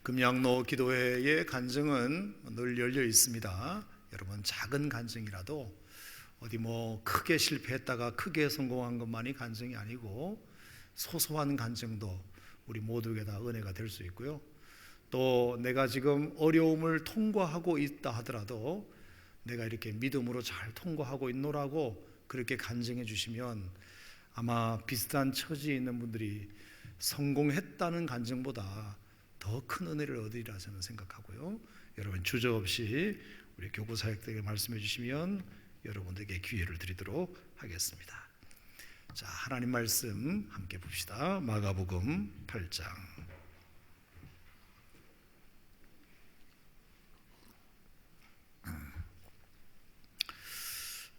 금양로 기도회의 간증은 늘 열려 있습니다. 여러분, 작은 간증이라도 어디 크게 실패했다가 크게 성공한 것만이 간증이 아니고 소소한 간증도 우리 모두에게 다 은혜가 될 수 있고요. 또 내가 지금 어려움을 통과하고 있다 하더라도 내가 이렇게 믿음으로 잘 통과하고 있노라고 그렇게 간증해 주시면 아마 비슷한 처지에 있는 분들이 성공했다는 간증보다 더 큰 은혜를 얻으리라 저는 생각하고요. 여러분, 주저없이 우리 교구 사역들에게 말씀해 주시면 여러분들에게 기회를 드리도록 하겠습니다. 자, 하나님 말씀 함께 봅시다. 마가복음 8장.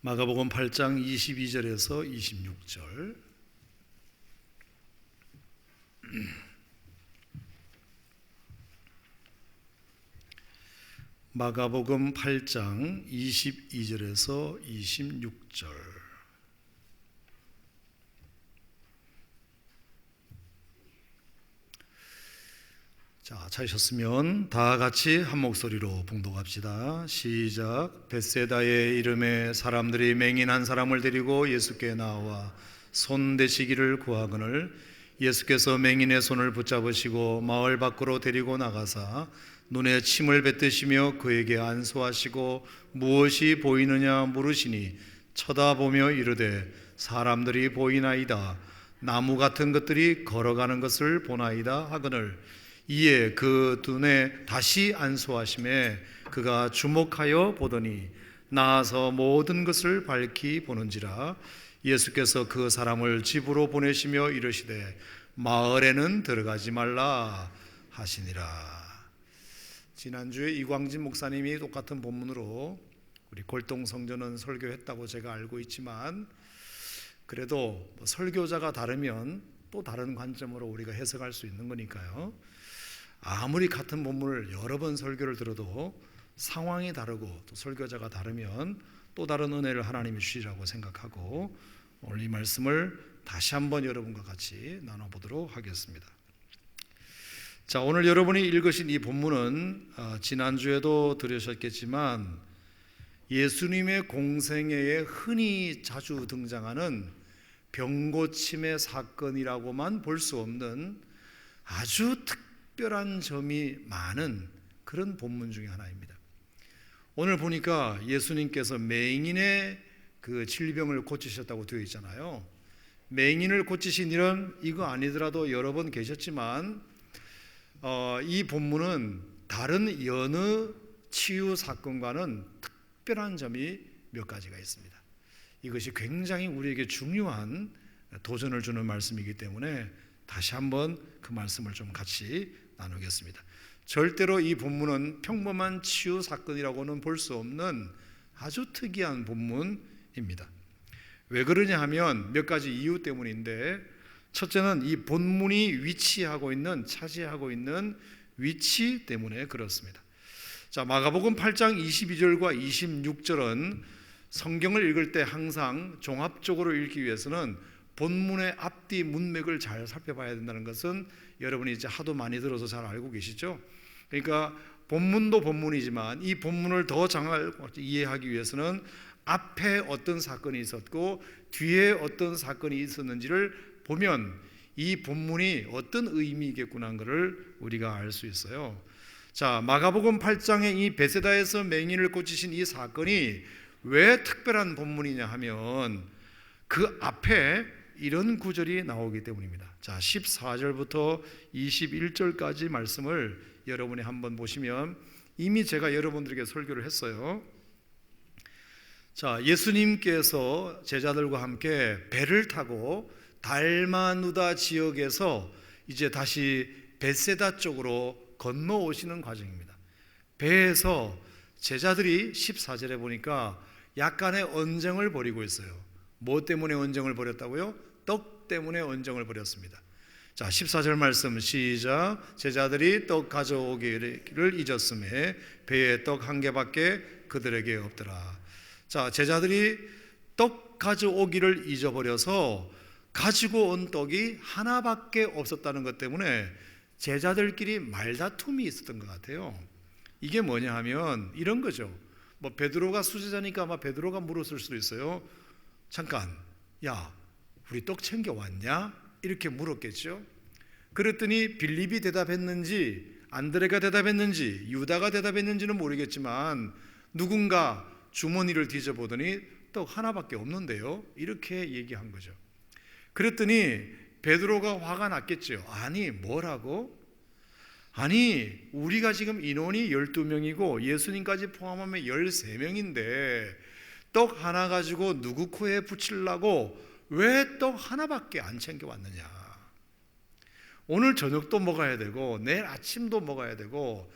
마가복음 8장 22절에서 26절. 마가복음 8장 22절에서 26절. 자, 찾으셨으면 다 같이 한 목소리로 봉독합시다. 시작. 벳세다의 이름에 사람들이 맹인한 사람을 데리고 예수께 나와 손 대시기를 구하거늘 예수께서 맹인의 손을 붙잡으시고 마을 밖으로 데리고 나가사 눈에 침을 뱉으시며 그에게 안수하시고 무엇이 보이느냐 물으시니 쳐다보며 이르되 사람들이 보이나이다. 나무 같은 것들이 걸어가는 것을 보나이다 하거늘 이에 그 눈에 다시 안수하심에 그가 주목하여 보더니 나아서 모든 것을 밝히 보는지라. 예수께서 그 사람을 집으로 보내시며 이르시되 마을에는 들어가지 말라 하시니라. 지난주에 이광진 목사님이 똑같은 본문으로 우리 골동성전은 설교했다고 제가 알고 있지만 그래도 설교자가 다르면 또 다른 관점으로 우리가 해석할 수 있는 거니까요. 아무리 같은 본문을 여러 번 설교를 들어도 상황이 다르고 또 설교자가 다르면 또 다른 은혜를 하나님이 주시라고 생각하고 오늘 이 말씀을 다시 한번 여러분과 같이 나눠보도록 하겠습니다. 자, 오늘 여러분이 읽으신 이 본문은 지난주에도 들으셨겠지만 예수님의 공생애에 흔히 자주 등장하는 병고침의 사건이라고만 볼 수 없는 아주 특별한 점이 많은 그런 본문 중에 하나입니다. 오늘 보니까 예수님께서 맹인의 그 질병을 고치셨다고 되어 있잖아요. 맹인을 고치신 일은 이거 아니더라도 여러 번 계셨지만 이 본문은 다른 여느 치유 사건과는 특별한 점이 몇 가지가 있습니다. 이것이 굉장히 우리에게 중요한 도전을 주는 말씀이기 때문에 다시 한번 그 말씀을 좀 같이 나누겠습니다. 절대로 이 본문은 평범한 치유 사건이라고는 볼 수 없는 아주 특이한 본문입니다. 왜 그러냐 하면 몇 가지 이유 때문인데, 첫째는 이 본문이 차지하고 있는 위치 때문에 그렇습니다. 자, 마가복음 8장 22절과 26절은 성경을 읽을 때 항상 종합적으로 읽기 위해서는 본문의 앞뒤 문맥을 잘 살펴봐야 된다는 것은 여러분이 이제 하도 많이 들어서 잘 알고 계시죠? 그러니까 본문도 본문이지만 이 본문을 더 잘 이해하기 위해서는 앞에 어떤 사건이 있었고 뒤에 어떤 사건이 있었는지를 보면 이 본문이 어떤 의미이겠구나 하는 것을 우리가 알 수 있어요. 자, 마가복음 8장의 이 베세다에서 맹인을 고치신 이 사건이 왜 특별한 본문이냐 하면 그 앞에 이런 구절이 나오기 때문입니다. 자, 14절부터 21절까지 말씀을 여러분이 한번 보시면 이미 제가 여러분들에게 설교를 했어요. 자, 예수님께서 제자들과 함께 배를 타고 달마누다 지역에서 이제 다시 벳세다 쪽으로 건너오시는 과정입니다. 배에서 제자들이 14절에 보니까 약간의 언쟁을 벌이고 있어요. 뭐 때문에 언쟁을 벌였다고요? 떡 때문에 언쟁을 벌였습니다. 자, 14절 말씀 시작. 제자들이 떡 가져오기를 잊었음에 배에 떡 한 개밖에 그들에게 없더라. 자, 제자들이 떡 가져오기를 잊어버려서 가지고 온 떡이 하나밖에 없었다는 것 때문에 제자들끼리 말다툼이 있었던 것 같아요. 이게 뭐냐 하면 이런 거죠. 뭐 베드로가 수제자니까 아마 베드로가 물었을 수도 있어요. 잠깐, 야, 우리 떡 챙겨왔냐? 이렇게 물었겠죠. 그랬더니 빌립이 대답했는지 안드레가 대답했는지 유다가 대답했는지는 모르겠지만 누군가 주머니를 뒤져보더니 떡 하나밖에 없는데요, 이렇게 얘기한 거죠. 그랬더니 베드로가 화가 났겠죠. 아니, 뭐라고? 아니, 우리가 지금 인원이 12명이고 예수님까지 포함하면 13명인데 떡 하나 가지고 누구 코에 붙이려고 왜 떡 하나밖에 안 챙겨왔느냐? 오늘 저녁도 먹어야 되고 내일 아침도 먹어야 되고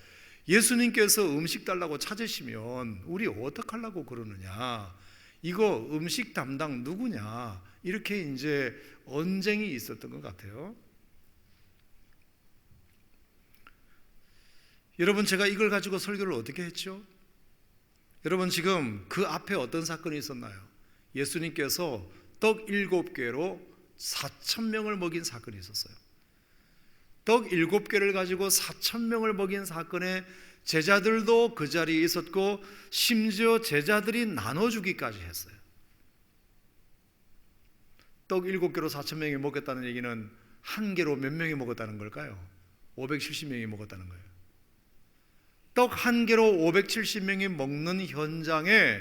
예수님께서 음식 달라고 찾으시면 우리 어떡하려고 그러느냐? 이거 음식 담당 누구냐? 이렇게 이제 언쟁이 있었던 것 같아요. 여러분, 제가 이걸 가지고 설교를 어떻게 했죠? 여러분, 지금 그 앞에 어떤 사건이 있었나요? 예수님께서 떡 7개로 4,000명을 먹인 사건이 있었어요. 떡 7개를 가지고 4,000명을 먹인 사건에 제자들도 그 자리에 있었고 심지어 제자들이 나눠주기까지 했어요. 떡 7개로 4,000명이 먹겠다는 얘기는 한 개로 몇 명이 먹었다는 걸까요? 570명이 먹었다는 거예요. 떡 한 개로 570명이 먹는 현장에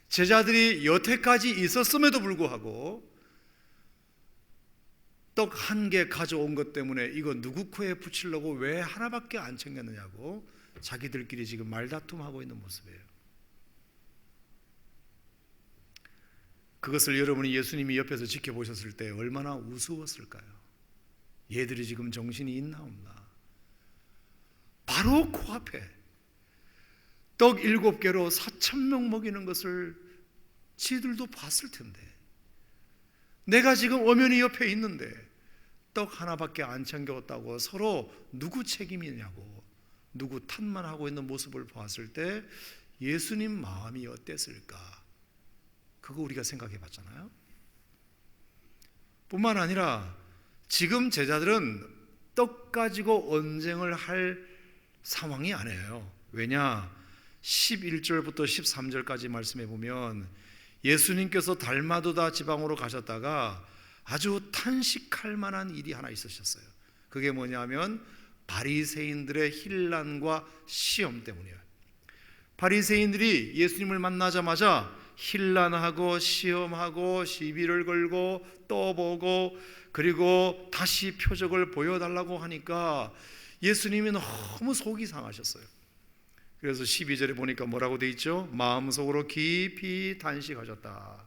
제자들이 여태까지 있었음에도 불구하고 떡 한 개 가져온 것 때문에 이거 누구 코에 붙이려고 왜 하나밖에 안 챙겼느냐고 자기들끼리 지금 말다툼하고 있는 모습이에요. 그것을 여러분이 예수님이 옆에서 지켜보셨을 때 얼마나 우스웠을까요? 얘들이 지금 정신이 있나 없나? 바로 코앞에 떡 7개로 4,000명 먹이는 것을 지들도 봤을 텐데, 내가 지금 엄연히 옆에 있는데 떡 하나밖에 안 챙겨왔다고 서로 누구 책임이냐고 누구 탓만 하고 있는 모습을 봤을 때 예수님 마음이 어땠을까? 그거 우리가 생각해 봤잖아요. 뿐만 아니라 지금 제자들은 떡 가지고 언쟁을 할 상황이 아니에요. 왜냐? 11절부터 13절까지 말씀해 보면 예수님께서 달마두다 지방으로 가셨다가 아주 탄식할 만한 일이 하나 있으셨어요. 그게 뭐냐면 바리새인들의 혼란과 시험 때문이에요. 바리새인들이 예수님을 만나자마자 혼란하고 시험하고 시비를 걸고 떠보고 그리고 다시 표적을 보여달라고 하니까 예수님이 너무 속이 상하셨어요. 그래서 12절에 보니까 뭐라고 돼 있죠? 마음속으로 깊이 탄식하셨다.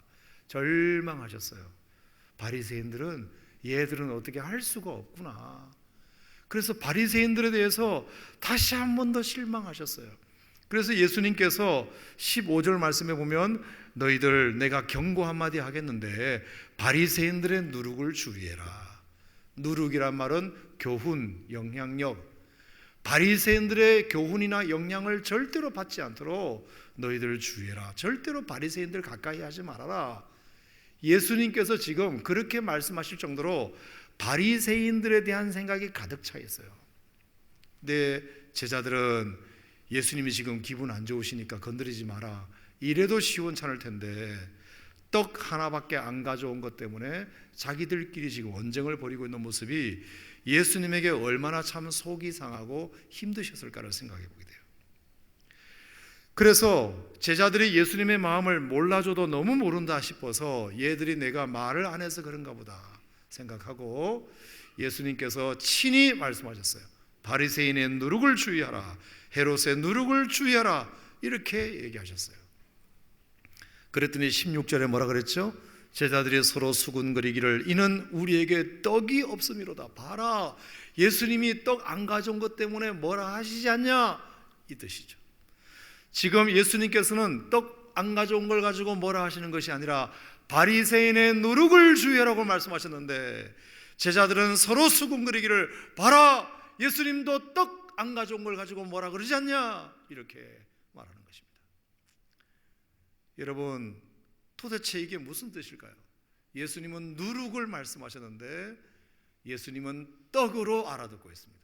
절망하셨어요. 바리새인들은 얘들은 어떻게 할 수가 없구나. 그래서 바리새인들에 대해서 다시 한 번 더 실망하셨어요. 그래서 예수님께서 15절 말씀에 보면 너희들 내가 경고 한마디 하겠는데 바리새인들의 누룩을 주의해라. 누룩이란 말은 교훈, 영향력. 바리새인들의 교훈이나 영향을 절대로 받지 않도록 너희들 주의해라. 절대로 바리새인들 가까이 하지 말아라. 예수님께서 지금 그렇게 말씀하실 정도로 바리새인들에 대한 생각이 가득 차 있어요. 근데 제자들은 예수님이 지금 기분 안 좋으시니까 건드리지 마라, 이래도 시원찮을 텐데 떡 하나밖에 안 가져온 것 때문에 자기들끼리 지금 언쟁을 벌이고 있는 모습이 예수님에게 얼마나 참 속이 상하고 힘드셨을까를 생각해 보게 돼요. 그래서 제자들이 예수님의 마음을 몰라줘도 너무 모른다 싶어서 얘들이 내가 말을 안 해서 그런가 보다 생각하고 예수님께서 친히 말씀하셨어요. 바리새인의 누룩을 주의하라, 헤롯의 누룩을 주의하라, 이렇게 얘기하셨어요. 그랬더니 16절에 뭐라 그랬죠? 제자들이 서로 수군거리기를 이는 우리에게 떡이 없음이로다. 봐라, 예수님이 떡 안 가져온 것 때문에 뭐라 하시지 않냐, 이 뜻이죠. 지금 예수님께서는 떡 안 가져온 걸 가지고 뭐라 하시는 것이 아니라 바리새인의 누룩을 주의하라고 말씀하셨는데 제자들은 서로 수군거리기를 봐라, 예수님도 떡 안 가져온 걸 가지고 뭐라 그러지 않냐, 이렇게 말하는 것입니다. 여러분, 도대체 이게 무슨 뜻일까요? 예수님은 누룩을 말씀하셨는데 예수님은 떡으로 알아듣고 있습니다.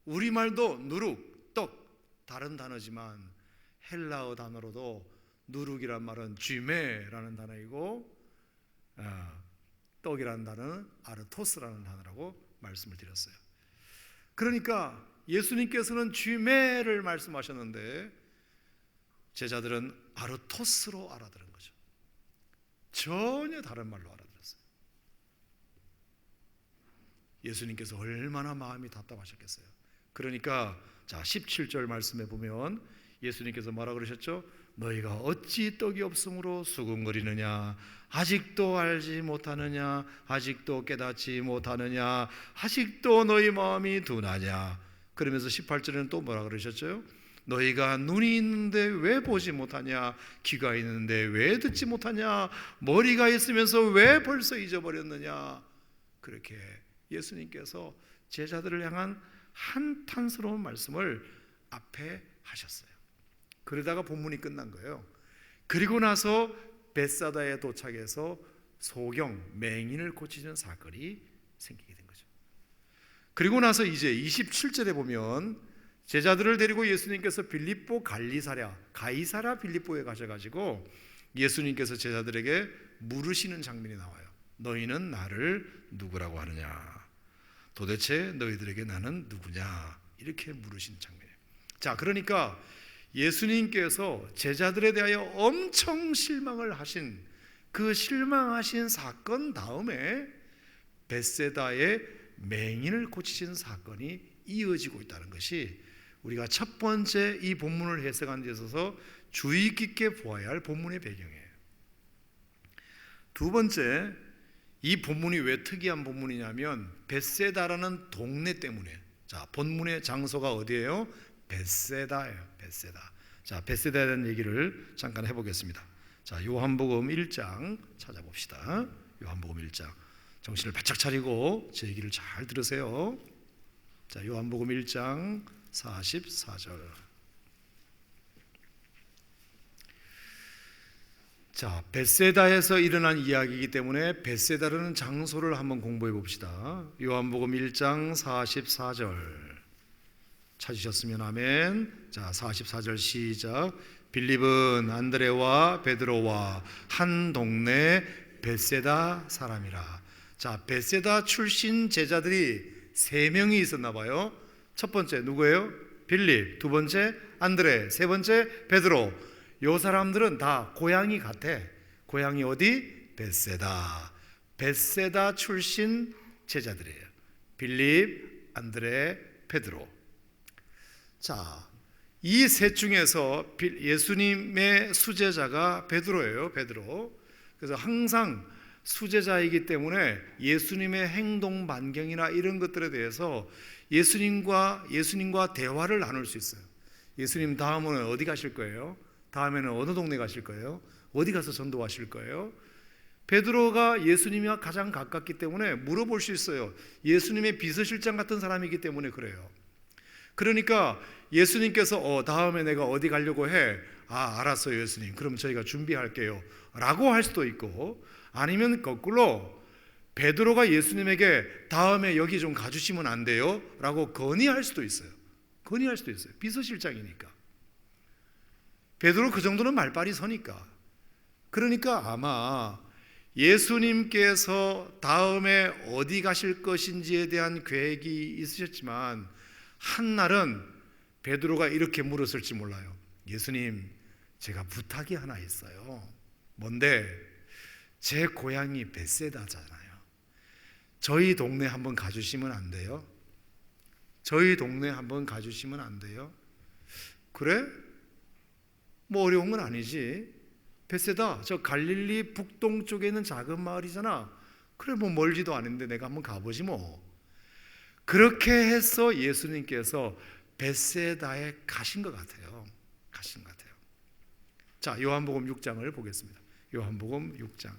우리말도 누룩, 떡 다른 단어지만 헬라어 단어로도 누룩이란 말은 쥐메라는 단어이고 떡이라는 단어는 아르토스라는 단어라고 말씀을 드렸어요. 그러니까 예수님께서는 쥐메를 말씀하셨는데 제자들은 아르토스로 알아들은 거죠. 전혀 다른 말로 알아들었어요. 예수님께서 얼마나 마음이 답답하셨겠어요. 그러니까 자 17절 말씀에 보면 예수님께서 뭐라 그러셨죠? 너희가 어찌 떡이 없으므로 수군거리느냐, 아직도 알지 못하느냐, 아직도 깨닫지 못하느냐, 아직도 너희 마음이 둔하냐. 그러면서 18절에는 또 뭐라 그러셨죠? 너희가 눈이 있는데 왜 보지 못하냐, 귀가 있는데 왜 듣지 못하냐, 머리가 있으면서 왜 벌써 잊어버렸느냐. 그렇게 예수님께서 제자들을 향한 한탄스러운 말씀을 앞에 하셨어요. 그러다가 본문이 끝난 거예요. 그리고 나서 벳사다에 도착해서 소경, 맹인을 고치는 사건이 생기게 된 거죠. 그리고 나서 이제 27절에 보면 제자들을 데리고 예수님께서 빌립보 가이사랴 빌립보에 가셔가지고 예수님께서 제자들에게 물으시는 장면이 나와요. 너희는 나를 누구라고 하느냐? 도대체 너희들에게 나는 누구냐? 이렇게 물으신 장면이에요. 자, 그러니까 예수님께서 제자들에 대하여 엄청 실망을 하신 그 실망하신 사건 다음에 벳세다의 맹인을 고치신 사건이 이어지고 있다는 것이 우리가 첫 번째 이 본문을 해석하는 데 있어서 주의 깊게 보아야 할 본문의 배경이에요. 두 번째, 이 본문이 왜 특이한 본문이냐면 벳세다라는 동네 때문에. 자, 본문의 장소가 어디예요? 벳세다예요. 벳세다. 자, 벳세다에 대한 얘기를 잠깐 해보겠습니다. 자, 요한복음 1장 찾아봅시다. 요한복음 1장. 정신을 바짝 차리고 제 얘기를 잘 들으세요. 자, 요한복음 1장 44절. 자, 벳세다에서 일어난 이야기이기 때문에 벳세다라는 장소를 한번 공부해 봅시다. 요한복음 1장 44절. 찾으셨으면 아멘. 자, 44절 시작. 빌립은 안드레와 베드로와 한 동네 벳세다 사람이라. 자, 벳세다 출신 제자들이 3명이 있었나 봐요. 첫 번째 누구예요? 빌립. 두 번째 안드레. 세 번째 베드로. 요 사람들은 다 고향이 같아. 고향이 어디? 벳세다. 벳세다 출신 제자들이에요. 빌립, 안드레, 베드로. 자, 이 셋 중에서 예수님의 수제자가 베드로예요. 베드로. 그래서 항상 수제자이기 때문에 예수님의 행동 반경이나 이런 것들에 대해서 예수님과 대화를 나눌 수 있어요. 예수님 다음은 어디 가실 거예요? 다음에는 어느 동네 가실 거예요? 어디 가서 전도하실 거예요? 베드로가 예수님과 가장 가깝기 때문에 물어볼 수 있어요. 예수님의 비서실장 같은 사람이기 때문에 그래요. 그러니까 예수님께서 다음에 내가 어디 가려고 해? 알았어요 예수님. 그럼 저희가 준비할게요 라고 할 수도 있고, 아니면 거꾸로 베드로가 예수님에게 다음에 여기 좀 가주시면 안 돼요? 라고 건의할 수도 있어요. 건의할 수도 있어요. 비서실장이니까. 베드로 그 정도는 말빨이 서니까. 그러니까 아마 예수님께서 다음에 어디 가실 것인지에 대한 계획이 있으셨지만 한날은 베드로가 이렇게 물었을지 몰라요. 예수님, 제가 부탁이 하나 있어요. 뭔데? 제 고향이 벳세다잖아요. 저희 동네 한번 가주시면 안 돼요? 저희 동네 한번 가주시면 안 돼요? 그래? 뭐 어려운 건 아니지. 벳세다, 저 갈릴리 북동쪽에 있는 작은 마을이잖아. 그래, 뭐 멀지도 않은데 내가 한번 가보지 뭐. 그렇게 해서 예수님께서 벳세다에 가신 것 같아요. 가신 것 같아요. 자, 요한복음 6장을 보겠습니다. 요한복음 6장.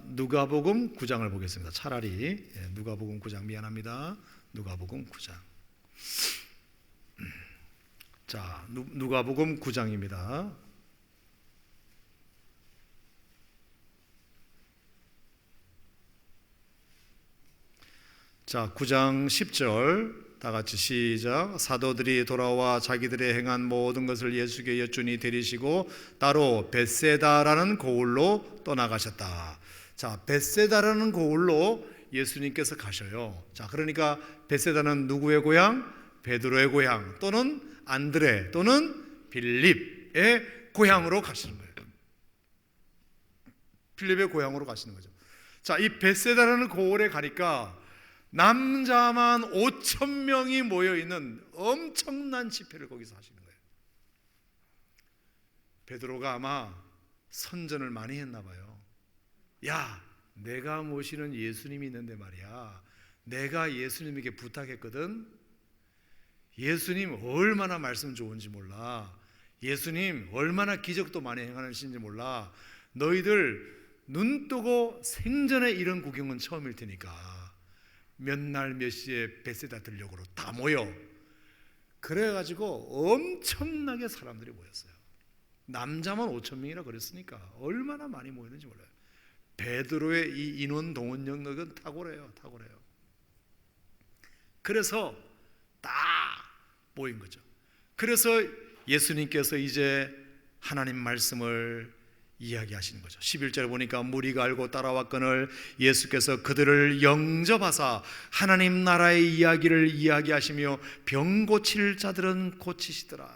누가복음 9장을 보겠습니다. 차라리 누가복음 9장, 미안합니다. 누가복음 9장. 자, 누가복음 9장입니다. 자, 9장 10절 다 같이 시작. 사도들이 돌아와 자기들의 행한 모든 것을 예수께 여쭈니 데리시고 따로 벳세다라는 고을로 떠나가셨다. 자, 벳세다라는 고을로 예수님께서 가셔요. 자, 그러니까 벳세다는 누구의 고향? 베드로의 고향, 또는 안드레, 또는 빌립의 고향으로 가시는 거예요. 빌립의 고향으로 가시는 거죠. 자, 이 벳세다라는 고을에 가니까 남자만 5천 명이 모여있는 엄청난 집회를 거기서 하시는 거예요. 베드로가 아마 선전을 많이 했나 봐요. 야, 내가 모시는 예수님이 있는데 말이야, 내가 예수님에게 부탁했거든. 예수님 얼마나 말씀 좋은지 몰라. 예수님 얼마나 기적도 많이 행하시는지 몰라. 너희들 눈 뜨고 생전에 이런 구경은 처음일 테니까 몇 날 몇 시에 벳세다 들녘으로 다 모여. 그래가지고 엄청나게 사람들이 모였어요. 남자만 5천 명이라 그랬으니까 얼마나 많이 모였는지 몰라요. 베드로의 이 인원 동원 능력은 탁월해요. 그래서 딱 모인 거죠. 그래서 예수님께서 이제 하나님 말씀을 이야기하시는 거죠. 11절에 보니까 무리가 알고 따라왔거늘 예수께서 그들을 영접하사 하나님 나라의 이야기를 이야기하시며 병 고칠 자들은 고치시더라.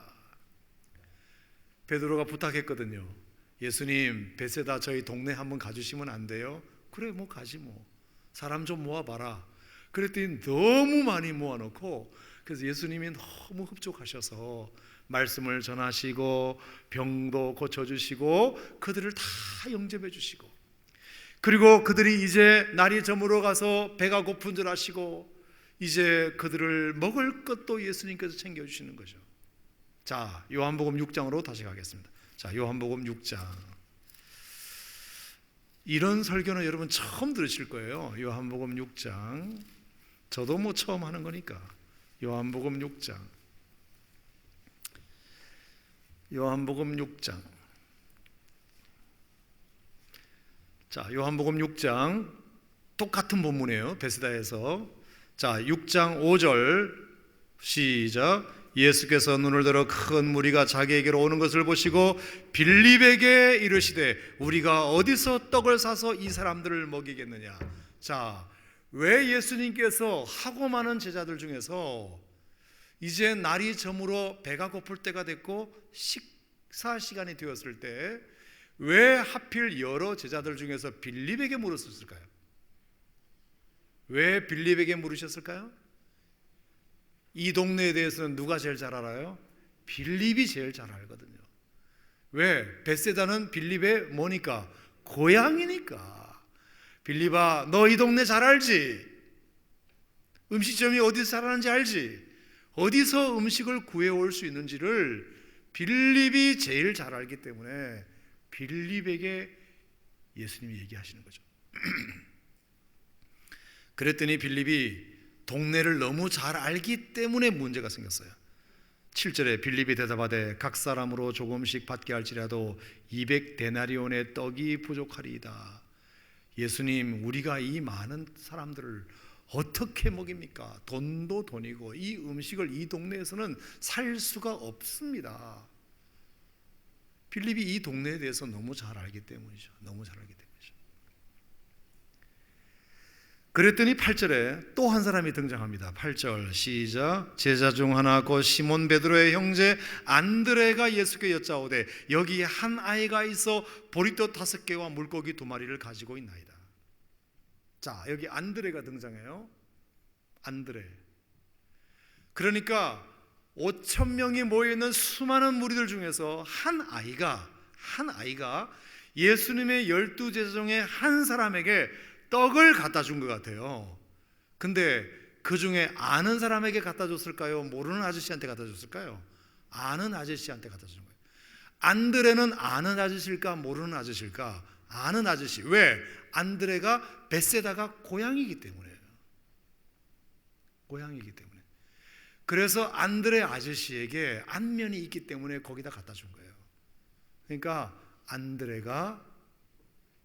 베드로가 부탁했거든요. 예수님, 벳세다 저희 동네 한번 가주시면 안 돼요? 그래, 뭐 가지 뭐. 사람 좀 모아봐라. 그랬더니 너무 많이 모아놓고, 그래서 예수님이 너무 흡족하셔서 말씀을 전하시고 병도 고쳐주시고 그들을 다 영접해 주시고, 그리고 그들이 이제 날이 저물어 가서 배가 고픈 줄 아시고 이제 그들을 먹을 것도 예수님께서 챙겨주시는 거죠. 자, 요한복음 6장으로 다시 가겠습니다. 자, 요한복음 6장. 이런 설교는 여러분 처음 들으실 거예요. 요한복음 6장. 저도 뭐 처음 하는 거니까. 요한복음 6장. 요한복음 6장. 자, 요한복음 6장 똑같은 본문이에요. 벳세다에서. 자, 6장 5절 시작. 예수께서 눈을 들어 큰 무리가 자기에게로 오는 것을 보시고 빌립에게 이르시되 우리가 어디서 떡을 사서 이 사람들을 먹이겠느냐. 자, 왜 예수님께서 하고 많은 제자들 중에서 이제 날이 저물어 배가 고플 때가 됐고 식사 시간이 되었을 때 왜 하필 여러 제자들 중에서 빌립에게 물었을까요? 왜 빌립에게 물으셨을까요? 이 동네에 대해서는 누가 제일 잘 알아요? 빌립이 제일 잘 알거든요. 왜? 벳세다는 빌립의 뭐니까? 고향이니까. 빌립아, 너 이 동네 잘 알지? 음식점이 어디서 잘하는지 알지? 어디서 음식을 구해올 수 있는지를 빌립이 제일 잘 알기 때문에 빌립에게 예수님이 얘기하시는 거죠. 그랬더니 빌립이 동네를 너무 잘 알기 때문에 문제가 생겼어요. 7절에 빌립이 대답하되 각 사람으로 조금씩 받게 할지라도 200데나리온의 떡이 부족하리이다. 예수님, 우리가 이 많은 사람들을 어떻게 먹입니까? 돈도 돈이고 이 음식을 이 동네에서는 살 수가 없습니다. 빌립이 이 동네에 대해서 너무 잘 알기 때문이죠. 너무 잘 알기 때문이죠. 그랬더니 8절에 또 한 사람이 등장합니다. 8절 시작. 제자 중 하나 곧 시몬 베드로의 형제 안드레가 예수께 여짜오되 여기 한 아이가 있어 보리떡 5개와 물고기 2마리를 가지고 있나이다. 자, 여기 안드레가 등장해요. 안드레. 그러니까 5천 명이 모여있는 수많은 무리들 중에서 한 아이가 예수님의 12제자 중에 한 사람에게 떡을 갖다 준 것 같아요. 근데 그 중에 아는 사람에게 갖다 줬을까요? 모르는 아저씨한테 갖다 줬을까요? 아는 아저씨한테 갖다 준 거예요. 안드레는 아는 아저씨일까? 모르는 아저씨일까? 아는 아저씨. 왜? 안드레가 벳세다가 고향이기 때문에요. 고향이기 때문에. 그래서 안드레 아저씨에게 안면이 있기 때문에 거기다 갖다 준 거예요. 그러니까 안드레가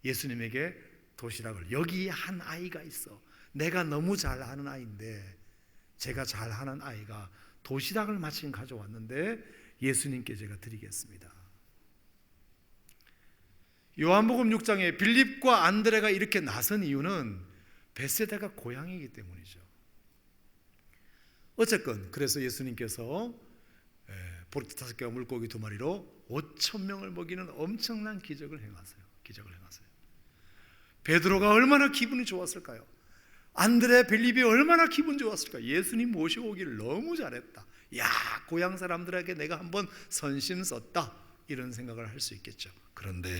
예수님에게 도시락을, 여기 한 아이가 있어, 내가 너무 잘 아는 아이인데, 제가 잘 아는 아이가 도시락을 마침 가져왔는데 예수님께 제가 드리겠습니다. 요한복음 6장에 빌립과 안드레가 이렇게 나선 이유는 벳세다가 고향이기 때문이죠. 어쨌건 그래서 예수님께서 보리떡 5개와 물고기 2마리로 5,000명을 먹이는 엄청난 기적을 행하세요. 베드로가 얼마나 기분이 좋았을까요? 안드레, 빌립이 얼마나 기분 좋았을까? 예수님 모시고 오기를 너무 잘했다. 야, 고향 사람들에게 내가 한번 선심 썼다, 이런 생각을 할 수 있겠죠. 그런데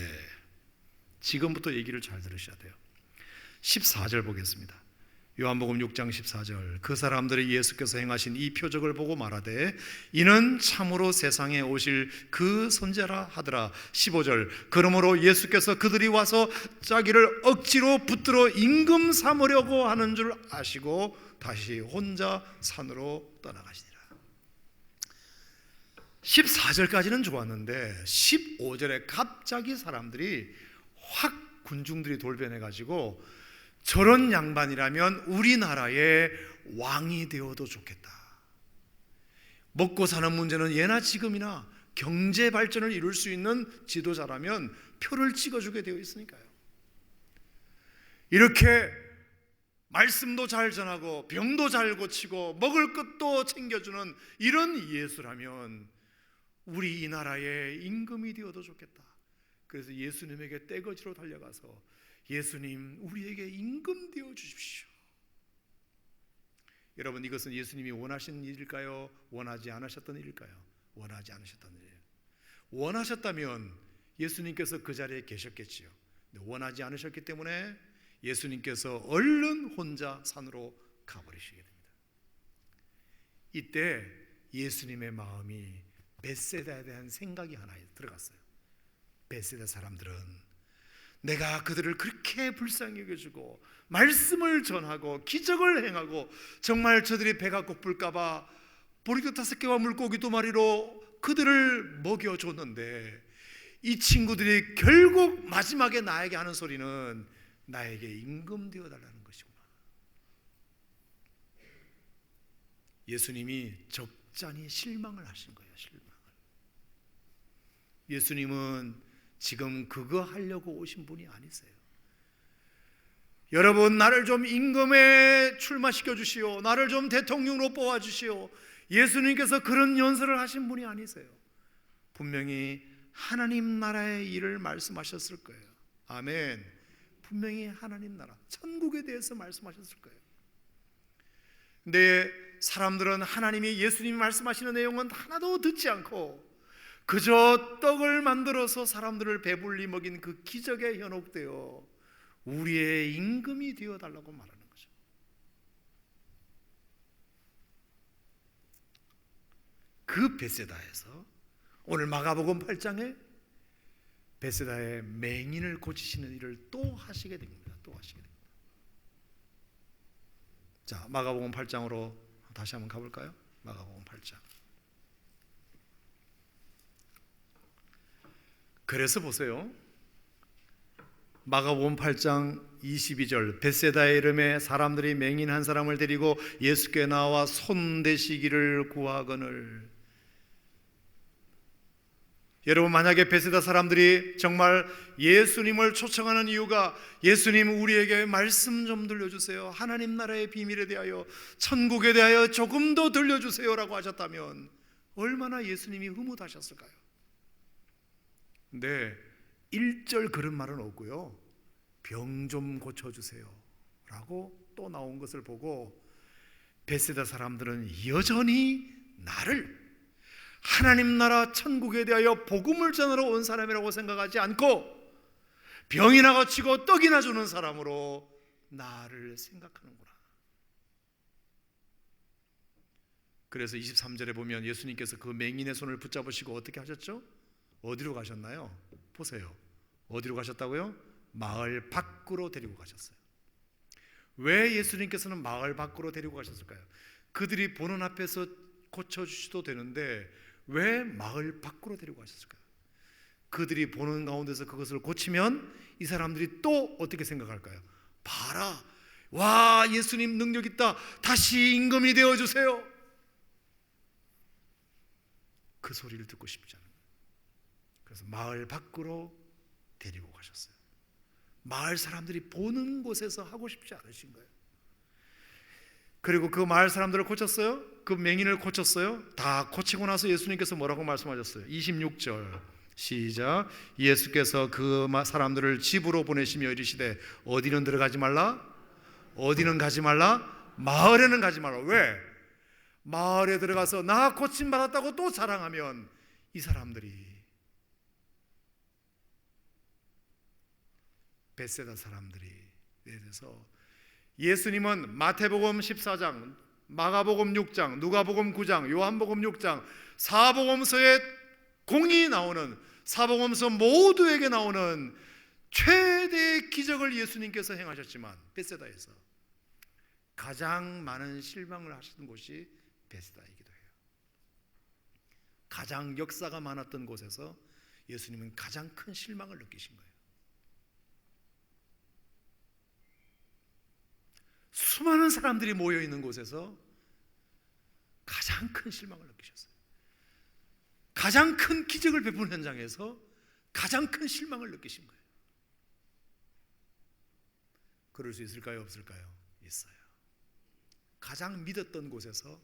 지금부터 얘기를 잘 들으셔야 돼요. 14절 보겠습니다. 요한복음 6장 14절. 그 사람들이 예수께서 행하신 이 표적을 보고 말하되 이는 참으로 세상에 오실 그 선지자라 하더라. 15절. 그러므로 예수께서 그들이 와서 자기를 억지로 붙들어 임금 삼으려고 하는 줄 아시고 다시 혼자 산으로 떠나가시니라. 14절까지는 좋았는데 15절에 갑자기 사람들이 확, 군중들이 돌변해가지고 저런 양반이라면 우리나라의 왕이 되어도 좋겠다. 먹고 사는 문제는 예나 지금이나 경제 발전을 이룰 수 있는 지도자라면 표를 찍어주게 되어 있으니까요. 이렇게 말씀도 잘 전하고 병도 잘 고치고 먹을 것도 챙겨주는 이런 예수라면 우리 이 나라의 임금이 되어도 좋겠다. 그래서 예수님에게 떼거지로 달려가서 예수님, 우리에게 임금 되어 주십시오. 여러분, 이것은 예수님이 원하신 일일까요? 원하지 않으셨던 일일까요? 원하지 않으셨던 일이에요. 원하셨다면 예수님께서 그 자리에 계셨겠지요. 원하지 않으셨기 때문에 예수님께서 얼른 혼자 산으로 가버리시게 됩니다. 이때 예수님의 마음이 벳세다에 대한 생각이 하나 들어갔어요. 벳세다 사람들은 내가 그들을 그렇게 불쌍히 여겨주고 말씀을 전하고 기적을 행하고 정말 저들이 배가 고플까 봐 보리떡 5개와 물고기 2마리로 그들을 먹여줬는데 이 친구들이 결국 마지막에 나에게 하는 소리는 나에게 임금 되어달라는 것이구나. 예수님이 적잖이 실망을 하신 거예요. 실망을. 예수님은 지금 그거 하려고 오신 분이 아니세요. 여러분, 나를 좀 임금에 출마시켜 주시오, 나를 좀 대통령으로 뽑아 주시오, 예수님께서 그런 연설을 하신 분이 아니세요. 분명히 하나님 나라의 일을 말씀하셨을 거예요. 아멘. 분명히 하나님 나라, 천국에 대해서 말씀하셨을 거예요. 근데 사람들은 하나님이 예수님이 말씀하시는 내용은 하나도 듣지 않고 그저 떡을 만들어서 사람들을 배불리 먹인 그 기적에 현혹되어 우리의 임금이 되어달라고 말하는 거죠. 그 벳세다에서 오늘 마가복음 8장에 벳세다의 맹인을 고치시는 일을 또 하시게 됩니다. 자, 마가복음 8장으로 다시 한번 가볼까요? 마가복음 8장. 그래서 보세요. 마가복음 8장 22절. 벳세다의 이름에 사람들이 맹인 한 사람을 데리고 예수께 나와 손대시기를 구하거늘. 여러분, 만약에 벳세다 사람들이 정말 예수님을 초청하는 이유가 예수님, 우리에게 말씀 좀 들려주세요, 하나님 나라의 비밀에 대하여, 천국에 대하여 조금 더 들려주세요 라고 하셨다면 얼마나 예수님이 흐뭇하셨을까요? 근데 1절 그런 말은 없고요, 병 좀 고쳐주세요 라고 또 나온 것을 보고 벳세다 사람들은 여전히 나를 하나님 나라 천국에 대하여 복음을 전하러 온 사람이라고 생각하지 않고 병이나 고치고 떡이나 주는 사람으로 나를 생각하는구나. 그래서 23절에 보면 예수님께서 그 맹인의 손을 붙잡으시고 어떻게 하셨죠? 어디로 가셨나요? 보세요. 어디로 가셨다고요? 마을 밖으로 데리고 가셨어요. 왜 예수님께서는 마을 밖으로 데리고 가셨을까요? 그들이 보는 앞에서 고쳐주셔도 되는데 왜 마을 밖으로 데리고 가셨을까요? 그들이 보는 가운데서 그것을 고치면 이 사람들이 또 어떻게 생각할까요? 봐라, 와, 예수님 능력 있다, 다시 임금이 되어주세요. 그 소리를 듣고 싶지 않은 거예요. 그래서 마을 밖으로 데리고 가셨어요. 마을 사람들이 보는 곳에서 하고 싶지 않으신 거예요. 그리고 그 마을 사람들을 고쳤어요. 그 맹인을 고쳤어요. 다 고치고 나서 예수님께서 뭐라고 말씀하셨어요? 26절 시작. 예수께서 그 사람들을 집으로 보내시며 이르시되 어디는 들어가지 말라, 어디는 가지 말라, 마을에는 가지 말라. 왜? 마을에 들어가서 나 고침 받았다고 또 자랑하면 이 사람들이, 벳세다 사람들이 대해서, 예수님은 마태복음 14장, 마가복음 6장, 누가복음 9장, 요한복음 6장, 사복음서에 공이 나오는, 사복음서 모두에게 나오는 최대의 기적을 예수님께서 행하셨지만 벳세다에서 가장 많은 실망을 하시는 곳이 벳세다이기도 해요. 가장 역사가 많았던 곳에서 예수님은 가장 큰 실망을 느끼신 거예요. 수많은 사람들이 모여있는 곳에서 가장 큰 실망을 느끼셨어요. 가장 큰 기적을 베푸는 현장에서 가장 큰 실망을 느끼신 거예요. 그럴 수 있을까요? 없을까요? 있어요. 가장 믿었던 곳에서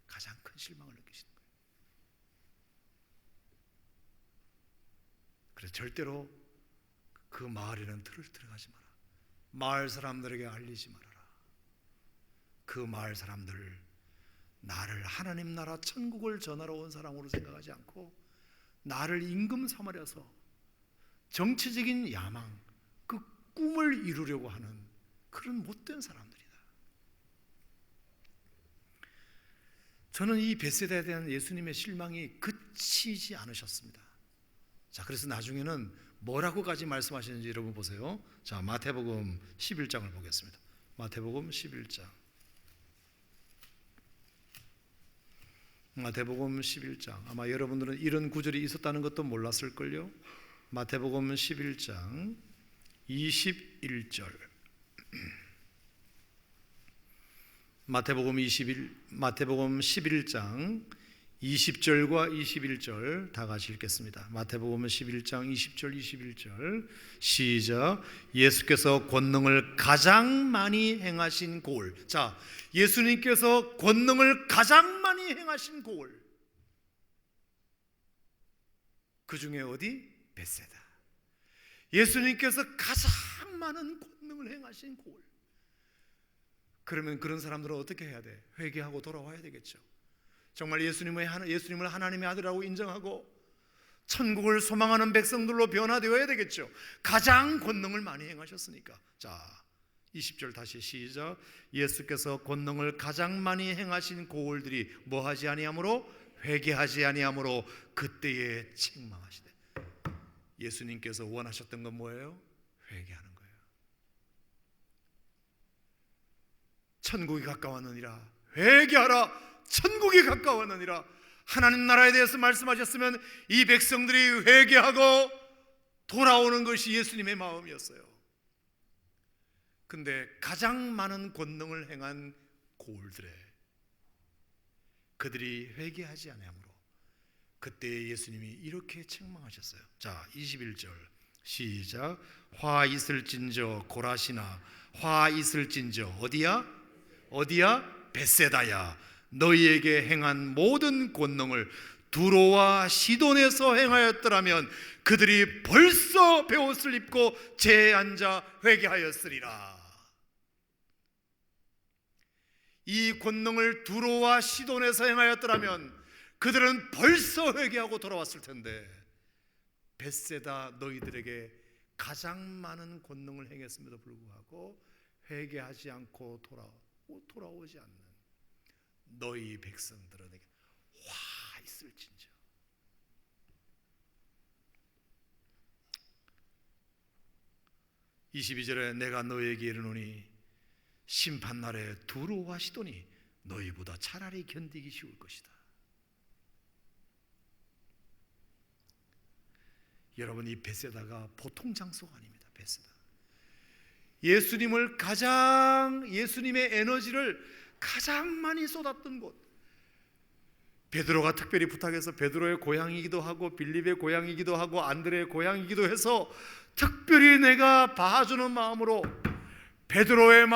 가장 큰 실망을 느끼시는 거예요. 그래서 절대로 그 마을에는 들어가지 마라. 마을 사람들에게 알리지 말아라. 그 마을 사람들, 나를 하나님 나라 천국을 전하러 온 사람으로 생각하지 않고 나를 임금 삼으려서 정치적인 야망, 그 꿈을 이루려고 하는 그런 못된 사람들이다. 저는 이 벳세다에 대한 예수님의 실망이 그치지 않으셨습니다. 자, 그래서 나중에는 뭐라고까지 말씀하시는지 여러분 보세요. 자, 마태복음 11장을 보겠습니다. 마태복음 11장. 마태복음 11장. 아마 여러분들은 이런 구절이 있었다는 것도 몰랐을걸요. 마태복음 11장 21절. 마태복음 11장 20절과 21절 다 같이 읽겠습니다. 마태복음 11장 20절 21절 시작. 예수께서 권능을 가장 많이 행하신 고을. 자, 예수님께서 권능을 가장 많이 행하신 고을, 그 중에 어디? 벳세다. 예수님께서 가장 많은 권능을 행하신 고을. 그러면 그런 사람들은 어떻게 해야 돼? 회개하고 돌아와야 되겠죠. 정말 예수님을 하나님의 아들이라고 인정하고 천국을 소망하는 백성들로 변화되어야 되겠죠. 가장 권능을 많이 행하셨으니까. 자, 20절 다시 시작. 예수께서 권능을 가장 많이 행하신 고을들이 뭐하지 아니하므로? 회개하지 아니하므로 그때에 책망하시되. 예수님께서 원하셨던 건 뭐예요? 회개하는 거예요. 천국이 가까웠느니라, 회개하라, 천국이 가까웠느니라. 하나님 나라에 대해서 말씀하셨으면 이 백성들이 회개하고 돌아오는 것이 예수님의 마음이었어요. 근데 가장 많은 권능을 행한 고을들에 그들이 회개하지 아니하므로 그때 예수님이 이렇게 책망하셨어요. 자, 21절 시작. 화 있을진저 고라시나, 화 있을진저 어디야? 어디야? 벳세다야. 너희에게 행한 모든 권능을 두로와 시돈에서 행하였더라면 그들이 벌써 베옷을 입고 재에 앉아 회개하였으리라. 이 권능을 두로와 시돈에서 행하였더라면 그들은 벌써 회개하고 돌아왔을 텐데, 벳세다 너희들에게 가장 많은 권능을 행했음에도 불구하고 회개하지 않고 돌아오지 않는 너희 백성들에게 화 있을진저. (22절에) 내가 너희에게 이르노니 심판날에 두로와 시돈이 너희보다 차라리 견디기 쉬울 것이다. 여러분, 이 벳세다가 보통 장소가 아닙니다. 벳세다, 예수님의 에너지를 가장 많이 쏟았던 곳, 베드로가 특별히 부탁해서 베드로의 고향이기도 하고 빌립의 고향이기도 하고 안드레의 고향이기도 해서 특별히 내가 봐주는 마음으로 베드로의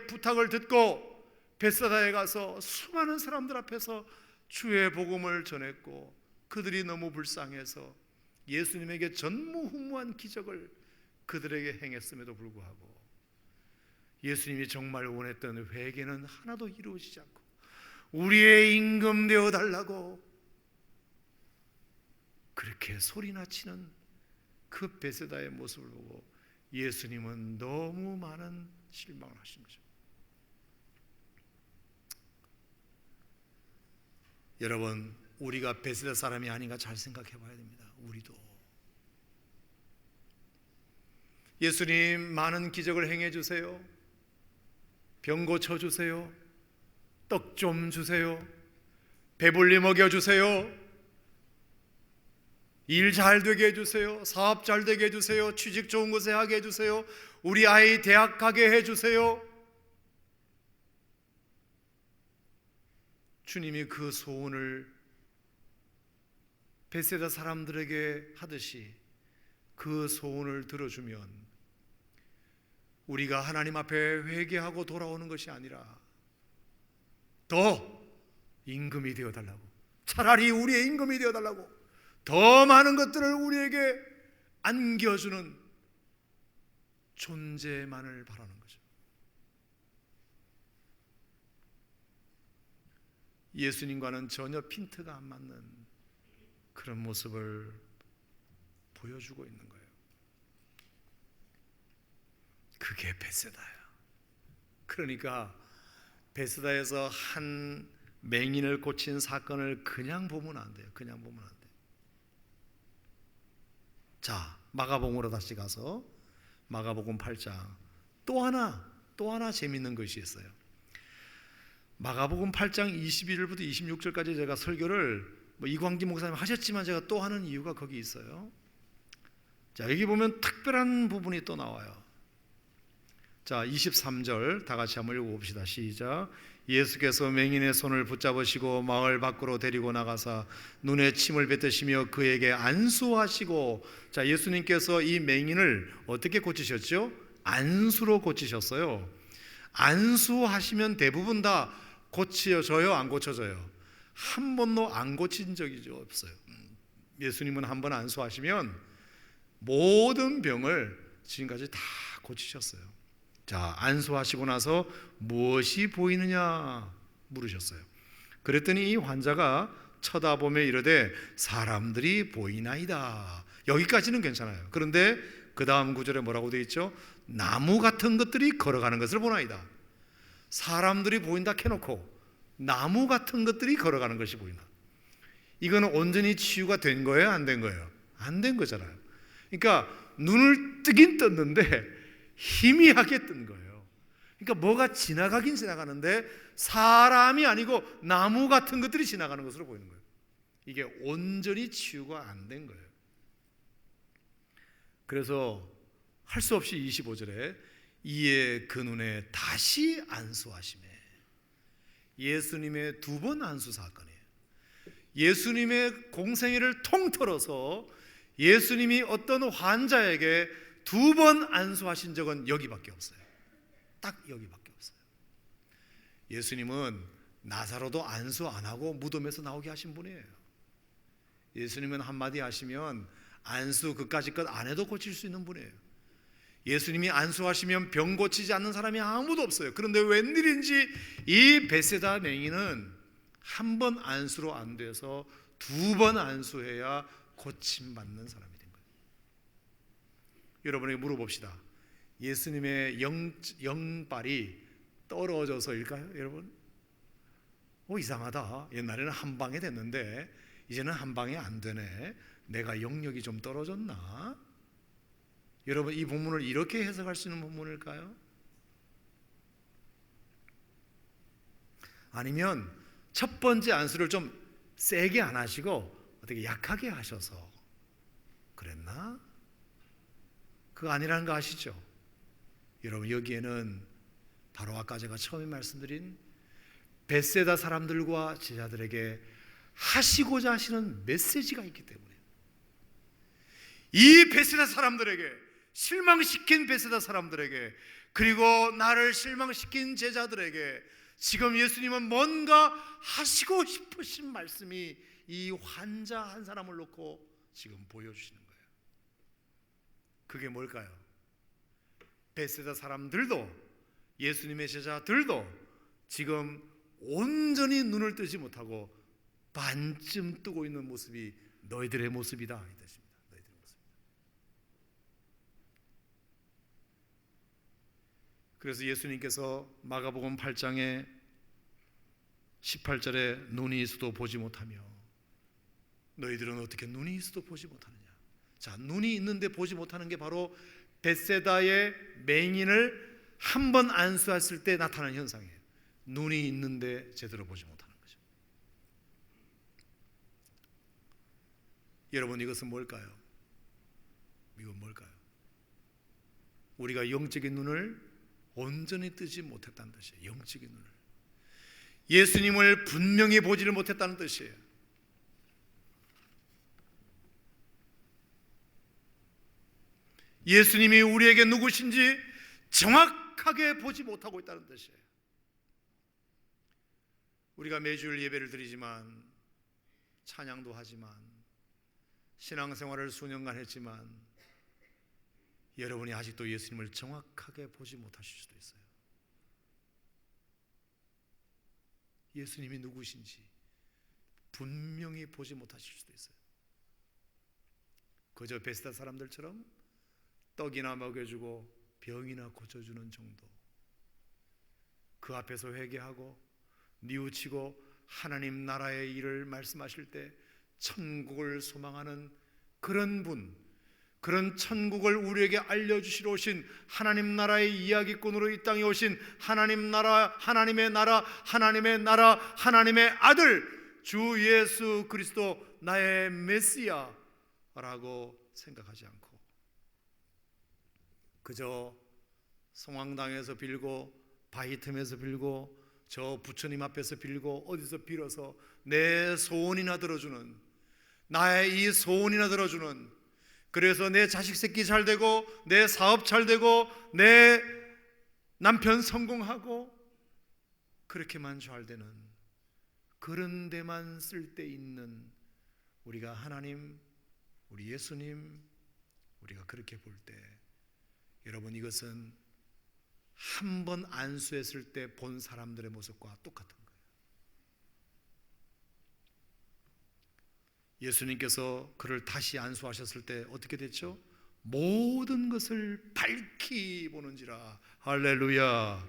부탁을 듣고 베세다에 가서 수많은 사람들 앞에서 주의 복음을 전했고, 그들이 너무 불쌍해서 예수님에게 전무후무한 기적을 그들에게 행했음에도 불구하고 예수님이 정말 원했던 회개는 하나도 이루어지지 않고 우리의 임금 되어 달라고 그렇게 소리나 치는 그 베세다의 모습을 보고 예수님은 너무 많은 실망을 하신 거죠. 여러분, 우리가 베세다 사람이 아닌가 잘 생각해 봐야 됩니다. 우리도 예수님 많은 기적을 행해 주세요, 병 고쳐 주세요, 떡 좀 주세요, 배불리 먹여 주세요, 일 잘 되게 해주세요, 사업 잘 되게 해주세요, 취직 좋은 곳에 하게 해주세요, 우리 아이 대학 가게 해주세요. 주님이 그 소원을 베세다 사람들에게 하듯이 그 소원을 들어주면 우리가 하나님 앞에 회개하고 돌아오는 것이 아니라 더 임금이 되어달라고, 차라리 우리의 임금이 되어달라고 더 많은 것들을 우리에게 안겨주는 존재만을 바라는 거죠. 예수님과는 전혀 핀트가 안 맞는 그런 모습을 보여주고 있는 거예요. 그게 베세다야. 그러니까 베세다에서 한 맹인을 고친 사건을 그냥 보면 안 돼요. 그냥 보면 안 돼요. 자, 마가복음으로 다시 가서 마가복음 8장 또 하나 재밌는 것이 있어요. 마가복음 8장 21절부터 26절까지 제가 설교를 이광기 목사님 하셨지만 제가 또 하는 이유가 거기 있어요. 자, 여기 보면 특별한 부분이 또 나와요. 자, 23절 다 같이 한번 읽어봅시다. 시작. 예수께서 맹인의 손을 붙잡으시고 마을 밖으로 데리고 나가사 눈에 침을 뱉으시며 그에게 안수하시고, 자, 예수님께서 이 맹인을 어떻게 고치셨죠? 안수로 고치셨어요. 안수하시면 대부분 다 고쳐져요, 안 고쳐져요? 한 번도 안 고친 적이 없어요. 예수님은 한 번 안수하시면 모든 병을 지금까지 다 고치셨어요. 자, 안수하시고 나서 무엇이 보이느냐 물으셨어요. 그랬더니 이 환자가 쳐다보며 이르되 사람들이 보이나이다. 여기까지는 괜찮아요. 그런데 그 다음 구절에 뭐라고 되어 있죠? 나무 같은 것들이 걸어가는 것을 보나이다. 사람들이 보인다 해놓고 나무 같은 것들이 걸어가는 것이 보인다. 이거는 온전히 치유가 된 거예요, 안 된 거예요? 안 된 거잖아요. 그러니까 눈을 뜨긴 떴는데 희미하게 뜬 거예요. 그러니까 뭐가 지나가긴 지나가는데 사람이 아니고 나무 같은 것들이 지나가는 것으로 보이는 거예요. 이게 온전히 치유가 안 된 거예요. 그래서 할 수 없이 25절에 이에 그 눈에 다시 안수하시매. 예수님의 두 번 안수 사건이에요. 예수님의 공생애를 통틀어서 예수님이 어떤 환자에게 두 번 안수하신 적은 여기밖에 없어요. 딱 여기밖에 없어요. 예수님은 나사로도 안수 안 하고 무덤에서 나오게 하신 분이에요. 예수님은 한마디 하시면 안수 그까짓 것 안 해도 고칠 수 있는 분이에요. 예수님이 안수하시면 병 고치지 않는 사람이 아무도 없어요. 그런데 웬일인지 이 베세다 맹인은 한 번 안수로 안 돼서 두 번 안수해야 고침받는 사람이 된 거예요. 여러분에게 물어봅시다. 예수님의 영발이 떨어져서일까요, 여러분? 이상하다. 옛날에는 한 방에 됐는데 이제는 한 방에 안 되네. 내가 영역이 좀 떨어졌나? 여러분, 이 본문을 이렇게 해석할 수 있는 본문일까요? 아니면 첫 번째 안수를 좀 세게 안 하시고 어떻게 약하게 하셔서 그랬나? 그거 아니라는 거 아시죠? 여러분, 여기에는 바로 아까 제가 처음에 말씀드린 벳세다 사람들과 제자들에게 하시고자 하시는 메시지가 있기 때문에, 이 벳세다 사람들에게, 실망시킨 벳세다 사람들에게, 그리고 나를 실망시킨 제자들에게 지금 예수님은 뭔가 하시고 싶으신 말씀이 이 환자 한 사람을 놓고 지금 보여주시는 거예요. 그게 뭘까요? 벳세다 사람들도, 예수님의 제자들도 지금 온전히 눈을 뜨지 못하고 반쯤 뜨고 있는 모습이 너희들의 모습이다, 이 뜻입니다. 너희들의 모습이다. 그래서 예수님께서 마가복음 8장에 18절에 눈이 있어도 보지 못하며, 너희들은 어떻게 눈이 있어도 보지 못하느냐. 자, 눈이 있는데 보지 못하는 게 바로 벳세다의 맹인을 한 번 안수했을 때 나타나는 현상이에요. 눈이 있는데 제대로 보지 못하는 거죠. 여러분, 이것은 뭘까요? 이건 뭘까요? 우리가 영적인 눈을 온전히 뜨지 못했다는 뜻이에요. 영적인 눈을, 예수님을 분명히 보지를 못했다는 뜻이에요. 예수님이 우리에게 누구신지 정확하게 보지 못하고 있다는 뜻이에요. 우리가 매주일 예배를 드리지만, 찬양도 하지만, 신앙생활을 수년간 했지만, 여러분이 아직도 예수님을 정확하게 보지 못하실 수도 있어요. 예수님이 누구신지 분명히 보지 못하실 수도 있어요. 그저 벳세다 사람들처럼 떡이나 먹여주고 병이나 고쳐주는 정도, 그 앞에서 회개하고 뉘우치고 하나님 나라의 일을 말씀하실 때 천국을 소망하는 그런 분, 그런 천국을 우리에게 알려주시러 오신, 하나님 나라의 이야기꾼으로 이 땅에 오신 하나님 나라, 하나님의 나라, 하나님의 나라, 하나님의 아들 주 예수 그리스도 나의 메시아라고 생각하지 않고 그저 성황당에서 빌고, 바위 틈에서 빌고, 저 부처님 앞에서 빌고, 어디서 빌어서 내 소원이나 들어주는, 나의 이 소원이나 들어주는, 그래서 내 자식 새끼 잘 되고, 내 사업 잘 되고, 내 남편 성공하고, 그렇게만 잘 되는 그런 데만 쓸 때 있는 우리가 하나님, 우리 예수님, 우리가 그렇게 볼 때, 여러분, 이것은 한 번 안수했을 때 본 사람들의 모습과 똑같은 거예요. 예수님께서 그를 다시 안수하셨을 때 어떻게 됐죠? 모든 것을 밝히 보는지라. 할렐루야.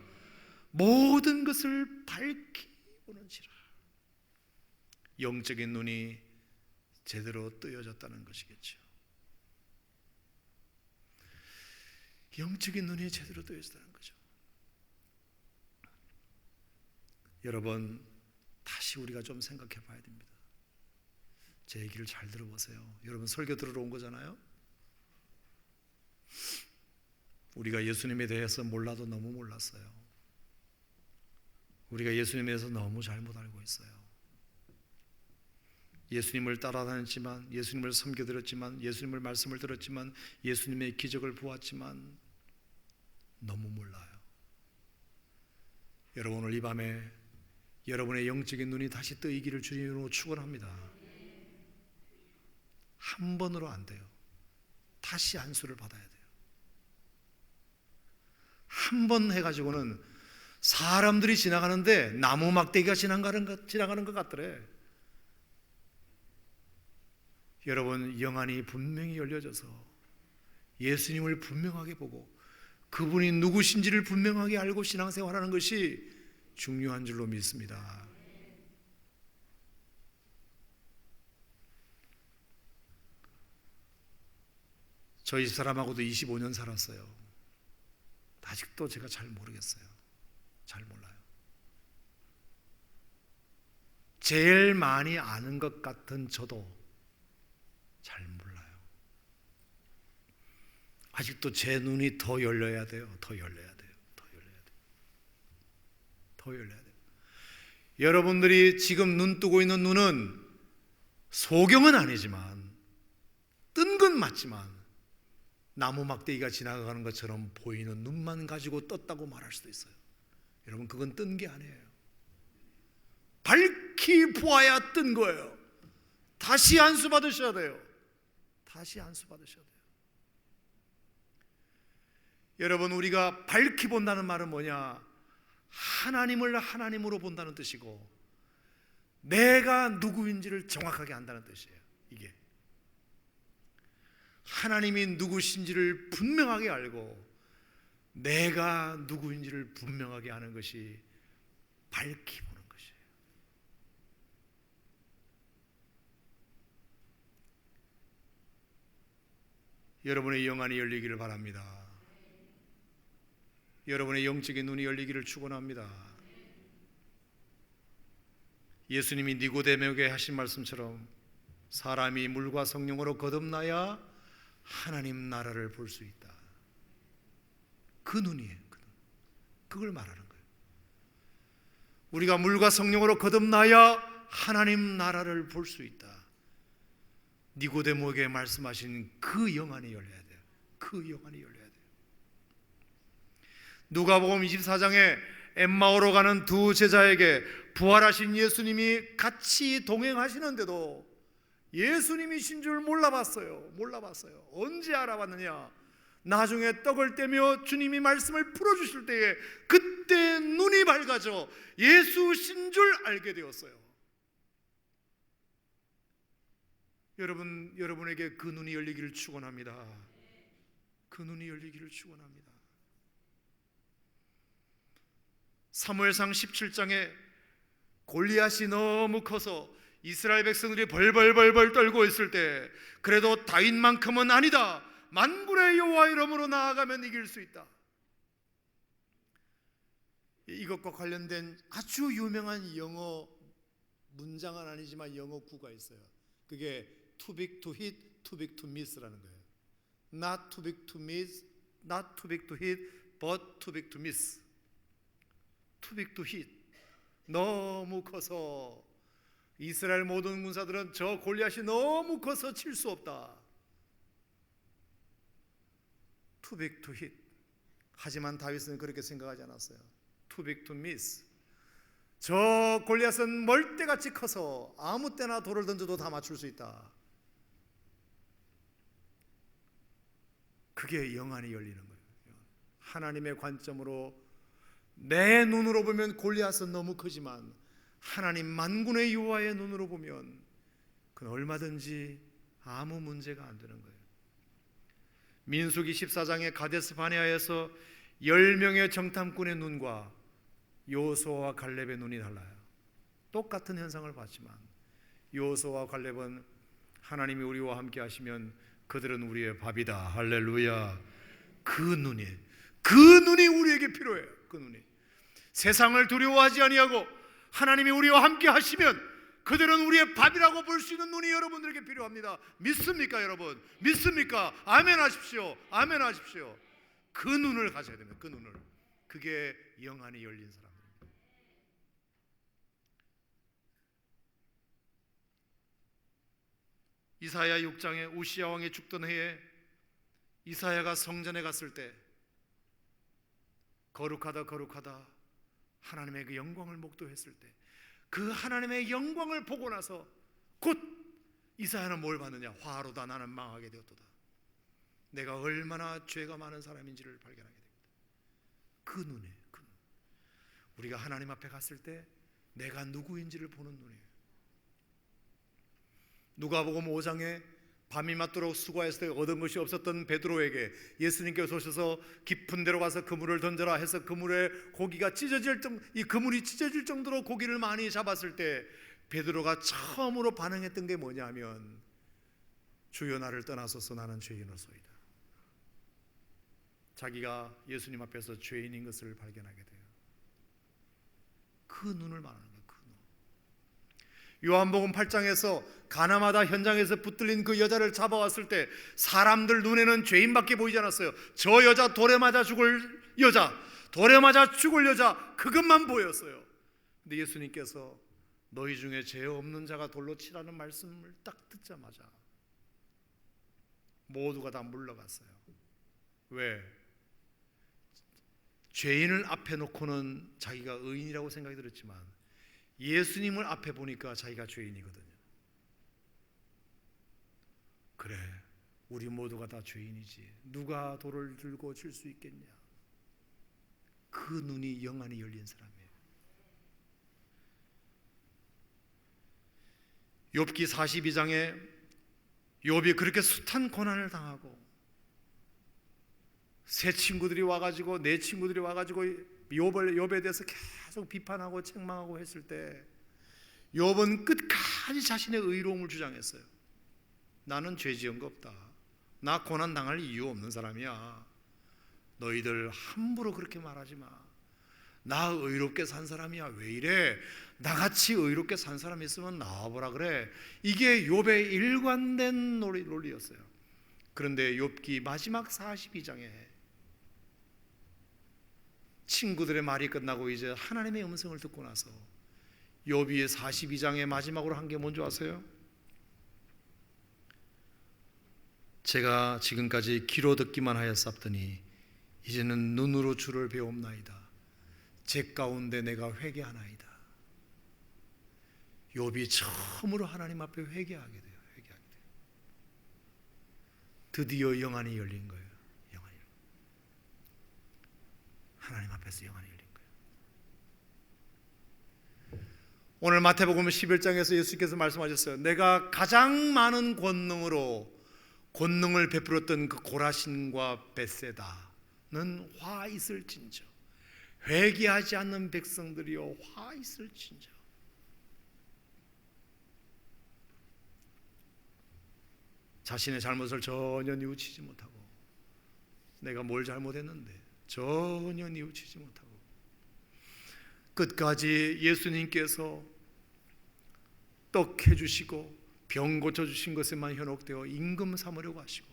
모든 것을 밝히 보는지라. 영적인 눈이 제대로 뜨여졌다는 것이겠죠. 영적인 눈이 제대로 뜨여졌다는 거죠. 여러분, 다시 우리가 좀 생각해 봐야 됩니다. 제 얘기를 잘 들어보세요. 여러분, 설교 들으러 온 거잖아요. 우리가 예수님에 대해서 몰라도 너무 몰랐어요. 우리가 예수님에 대해서 너무 잘못 알고 있어요. 예수님을 따라다녔지만, 예수님을 섬겨드렸지만, 예수님의 말씀을 들었지만, 예수님의 기적을 보았지만 너무 몰라요. 여러분, 오늘 이 밤에 여러분의 영적인 눈이 다시 뜨이기를 주님으로 축원합니다. 한 번으로 안 돼요. 다시 안수를 받아야 돼요. 한 번 해가지고는 사람들이 지나가는데 나무 막대기가 지나가는 것 같더래. 여러분, 영안이 분명히 열려져서 예수님을 분명하게 보고 그분이 누구신지를 분명하게 알고 신앙생활하는 것이 중요한 줄로 믿습니다. 저희 집사람하고도 25년 살았어요. 아직도 제가 잘 모르겠어요. 잘 몰라요. 제일 많이 아는 것 같은 저도 잘 몰라요. 아직도 제 눈이 더 열려야 돼요. 더 열려야 돼요. 더 열려야 돼요. 더 열려야 돼요. 여러분들이 지금 눈 뜨고 있는 눈은 소경은 아니지만, 뜬 건 맞지만 나무 막대기가 지나가는 것처럼 보이는 눈만 가지고 떴다고 말할 수도 있어요. 여러분, 그건 뜬 게 아니에요. 밝히 보아야 뜬 거예요. 다시 안수 받으셔야 돼요. 다시 안수 받으셔야 돼요. 여러분, 우리가 밝히 본다는 말은 뭐냐? 하나님을 하나님으로 본다는 뜻이고, 내가 누구인지를 정확하게 안다는 뜻이에요. 이게 하나님이 누구신지를 분명하게 알고 내가 누구인지를 분명하게 아는 것이 밝히 보는 것이에요. 여러분의 영안이 열리기를 바랍니다. 여러분의 영적인 눈이 열리기를 축원합니다. 예수님이 니고데모에게 하신 말씀처럼 사람이 물과 성령으로 거듭나야 하나님 나라를 볼 수 있다. 그 눈이에요. 그 눈. 그걸 말하는 거예요. 우리가 물과 성령으로 거듭나야 하나님 나라를 볼 수 있다. 니고데모에게 말씀하신 그 영안이 열려야 돼요. 그 영안이 열려야 돼요. 누가복음 24장에 엠마오로 가는 두 제자에게 부활하신 예수님이 같이 동행하시는데도 예수님이신 줄 몰라봤어요. 언제 알아봤느냐? 나중에 떡을 떼며 주님이 말씀을 풀어주실 때에 그때 눈이 밝아져 예수신 줄 알게 되었어요. 여러분에게 그 눈이 열리기를 축원합니다. 그 눈이 열리기를 축원합니다. 사무엘상 17장에 골리앗이 너무 커서 이스라엘 백성들이 벌벌벌벌 떨고 있을 때 그래도 다윗만큼은 아니다, 만군의 여호와 이름으로 나아가면 이길 수 있다. 이것과 관련된 아주 유명한 영어 문장은 아니지만 영어 구가 있어요. 그게 too big to hit, too big to miss라는 거예요. Not too big to miss, not too big to hit, but too big to miss. too big to hit. 너무 커서 이스라엘 모든 군사들은 저 골리앗이 너무 커서 칠 수 없다. too big to hit. 하지만 다윗은 그렇게 생각하지 않았어요. too big to miss. 저 골리앗은 멀대같이 커서 아무 때나 돌을 던져도 다 맞출 수 있다. 그게 영안이 열리는 거예요. 하나님의 관점으로 내 눈으로 보면 골리앗은 너무 크지만 하나님 만군의 여호와의 눈으로 보면 그건 얼마든지 아무 문제가 안 되는 거예요. 민수기 14장의 가데스 바네아에서 10명의 정탐꾼의 눈과 여호수아와 갈렙의 눈이 달라요. 똑같은 현상을 봤지만 여호수아와 갈렙은 하나님이 우리와 함께 하시면 그들은 우리의 밥이다. 할렐루야. 그 눈이 우리에게 필요해요. 그 눈이 세상을 두려워하지 아니하고 하나님이 우리와 함께 하시면 그들은 우리의 밥이라고 볼 수 있는 눈이 여러분들에게 필요합니다. 믿습니까, 여러분? 믿습니까? 아멘 하십시오. 아멘 하십시오. 그 눈을 가져야 됩니다. 그 눈을. 그게 영안이 열린 사람입니다. 이사야 6장에 우시야 왕이 죽던 해에 이사야가 성전에 갔을 때 거룩하다 하나님의 그 영광을 목도했을 때 그 하나님의 영광을 보고 나서 곧 이사야는 뭘 받느냐? 화로다 나는 망하게 되었도다. 내가 얼마나 죄가 많은 사람인지를 발견하게 됩니다. 그 눈에 우리가 하나님 앞에 갔을 때 내가 누구인지를 보는 눈이에요. 누가복음 5장에 밤이 맞도록 수고했을 때 얻은 것이 없었던 베드로에게 예수님께서 오셔서 깊은 데로 가서 그물을 던져라 해서 그물에 고기가 찢어질 이 그물이 찢어질 정도로 고기를 많이 잡았을 때 베드로가 처음으로 반응했던 게 뭐냐면 주여 나를 떠나소서 나는 죄인으로소이다. 자기가 예수님 앞에서 죄인인 것을 발견하게 돼요. 그 눈을 말하는 거예요. 그 눈. 요한복음 8장에서 가나마다 현장에서 붙들린 그 여자를 잡아왔을 때 사람들 눈에는 죄인밖에 보이지 않았어요. 저 여자, 돌에 맞아 죽을 여자, 돌에 맞아 죽을 여자, 그것만 보였어요. 근데 예수님께서 너희 중에 죄 없는 자가 돌로 치라는 말씀을 딱 듣자마자 모두가 다 물러갔어요. 왜? 죄인을 앞에 놓고는 자기가 의인이라고 생각이 들었지만 예수님을 앞에 보니까 자기가 죄인이거든요. 그래, 우리 모두가 다 죄인이지. 누가 돌을 들고 칠 수 있겠냐? 그 눈이 영안이 열린 사람이에요. 욥기 42장에 욥이 그렇게 숱한 고난을 당하고 세 친구들이 와가지고 네 친구들이 와가지고 욥에 대해서 계속 비판하고 책망하고 했을 때 욥은 끝까지 자신의 의로움을 주장했어요. 나는 죄 지은 거 없다. 나 고난 당할 이유 없는 사람이야. 너희들 함부로 그렇게 말하지 마. 나 의롭게 산 사람이야. 왜 이래? 나같이 의롭게 산 사람이 있으면 나와보라 그래. 이게 욥의 일관된 논리였어요. 그런데 욥기 마지막 42장에 친구들의 말이 끝나고 이제 하나님의 음성을 듣고 나서 욥이 42장의 마지막으로 한 게 뭔지 아세요? 제가 지금까지 귀로 듣기만 하였사옵더니 이제는 눈으로 주를 배옵나이다. 제 가운데 내가 회개하나이다. 욥이 처음으로 하나님 앞에 회개하게 돼요. 드디어 영안이 열린 거예요. 하나님 앞에서 영안이 열린 거예요. 오늘 마태복음 11장에서 예수께서 말씀하셨어요. 내가 가장 많은 권능을 베풀었던 그 고라신과 벳세다는 화 있을진저. 회개하지 않는 백성들이여 화 있을진저. 자신의 잘못을 전혀 뉘우치지 못하고 내가 뭘 잘못했는데 전혀 뉘우치지 못하고 끝까지 예수님께서 떡 해주시고 병 고쳐주신 것에만 현혹되어 임금 삼으려고 하시고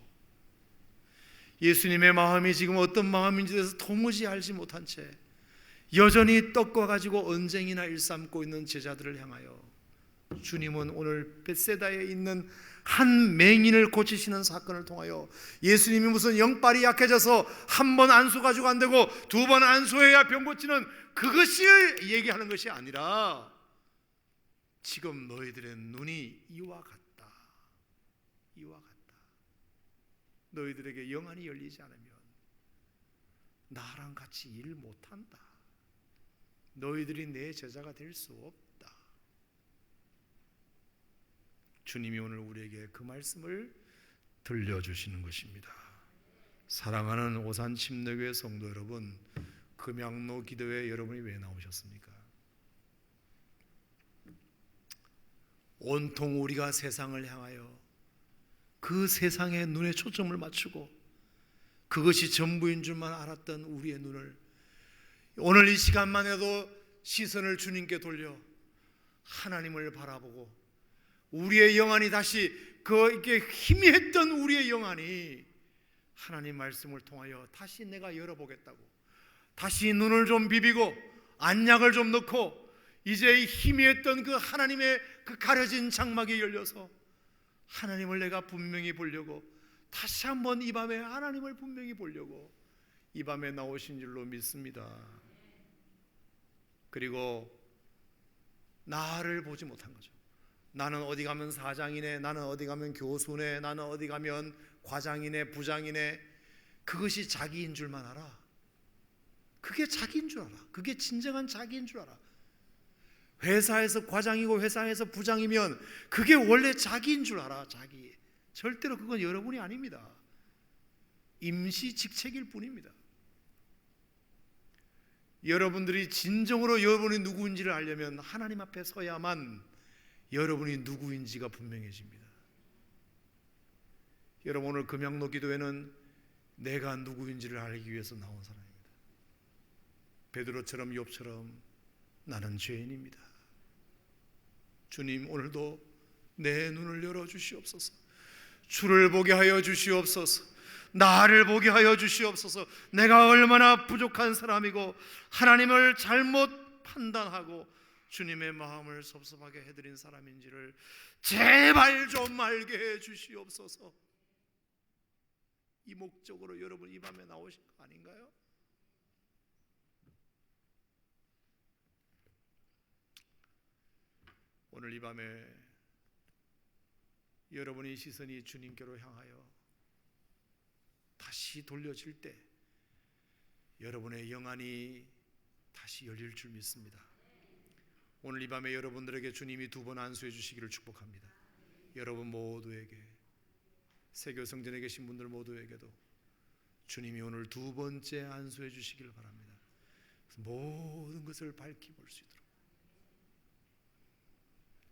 예수님의 마음이 지금 어떤 마음인지 대해서 도무지 알지 못한 채 여전히 떡과 가지고 언쟁이나 일삼고 있는 제자들을 향하여 주님은 오늘 벳세다에 있는 한 맹인을 고치시는 사건을 통하여 예수님이 무슨 영빨이 약해져서 한 번 안수 가지고 안 되고 두 번 안수해야 병 고치는 그것이 얘기하는 것이 아니라 지금 너희들의 눈이 이와 같다. 너희들에게 영안이 열리지 않으면 나랑 같이 일 못한다. 너희들이 내 제자가 될 수 없다. 주님이 오늘 우리에게 그 말씀을 들려주시는 것입니다. 사랑하는 오산 침례교회 성도 여러분, 금양로 기도회에 여러분이 왜 나오셨습니까? 온통 우리가 세상을 향하여 그 세상의 눈에 초점을 맞추고 그것이 전부인 줄만 알았던 우리의 눈을 오늘 이 시간만 해도 시선을 주님께 돌려 하나님을 바라보고 우리의 영안이 다시 이렇게 희미했던 우리의 영안이 하나님 말씀을 통하여 다시 내가 열어보겠다고 다시 눈을 좀 비비고 안약을 좀 넣고 이제 희미했던 그 하나님의 그 가려진 장막이 열려서 하나님을 내가 분명히 보려고 다시 한번 이 밤에 하나님을 분명히 보려고 이 밤에 나오신 줄로 믿습니다. 그리고 나를 보지 못한 거죠. 나는 어디 가면 사장이네, 나는 어디 가면 교수네, 나는 어디 가면 과장이네, 부장이네. 그것이 자기인 줄만 알아. 그게 자기인 줄 알아. 그게 진정한 자기인 줄 알아. 회사에서 과장이고 회사에서 부장이면 그게 원래 자기인 줄 알아. 자기. 절대로 그건 여러분이 아닙니다. 임시 직책일 뿐입니다. 여러분들이 진정으로 여러분이 누구인지를 알려면 하나님 앞에 서야만 여러분이 누구인지가 분명해집니다. 여러분 오늘 금양로 기도회는 내가 누구인지를 알기 위해서 나온 사람입니다. 베드로처럼 욥처럼 나는 죄인입니다. 주님, 오늘도 내 눈을 열어주시옵소서. 주를 보게 하여 주시옵소서. 나를 보게 하여 주시옵소서. 내가 얼마나 부족한 사람이고 하나님을 잘못 판단하고 주님의 마음을 섭섭하게 해드린 사람인지를 제발 좀 알게 해 주시옵소서. 이 목적으로 여러분 이 밤에 나오신 거 아닌가요? 오늘 이 밤에 여러분의 시선이 주님께로 향하여 다시 돌려질 때 여러분의 영안이 다시 열릴 줄 믿습니다. 오늘 이 밤에 여러분들에게 주님이 두 번 안수해 주시기를 축복합니다. 여러분 모두에게, 세교 성전에 계신 분들 모두에게도 주님이 오늘 두 번째 안수해 주시기를 바랍니다. 모든 것을 밝히 볼 수 있도록.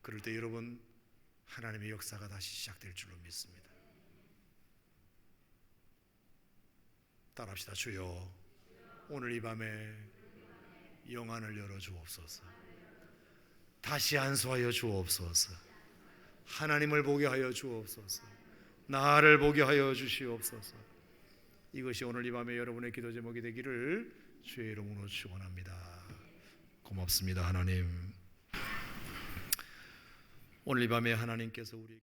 그럴 때 여러분, 하나님의 역사가 다시 시작될 줄로 믿습니다. 따라합시다. 주여, 오늘 이 밤에 영안을 열어 주옵소서. 다시 안수하여 주옵소서. 하나님을 보게 하여 주옵소서. 나를 보게 하여 주시옵소서. 이것이 오늘 이 밤에 여러분의 기도 제목이 되기를 주의 이름으로 축원합니다. 고맙습니다. 하나님, 오늘 이 밤에 하나님께서 우리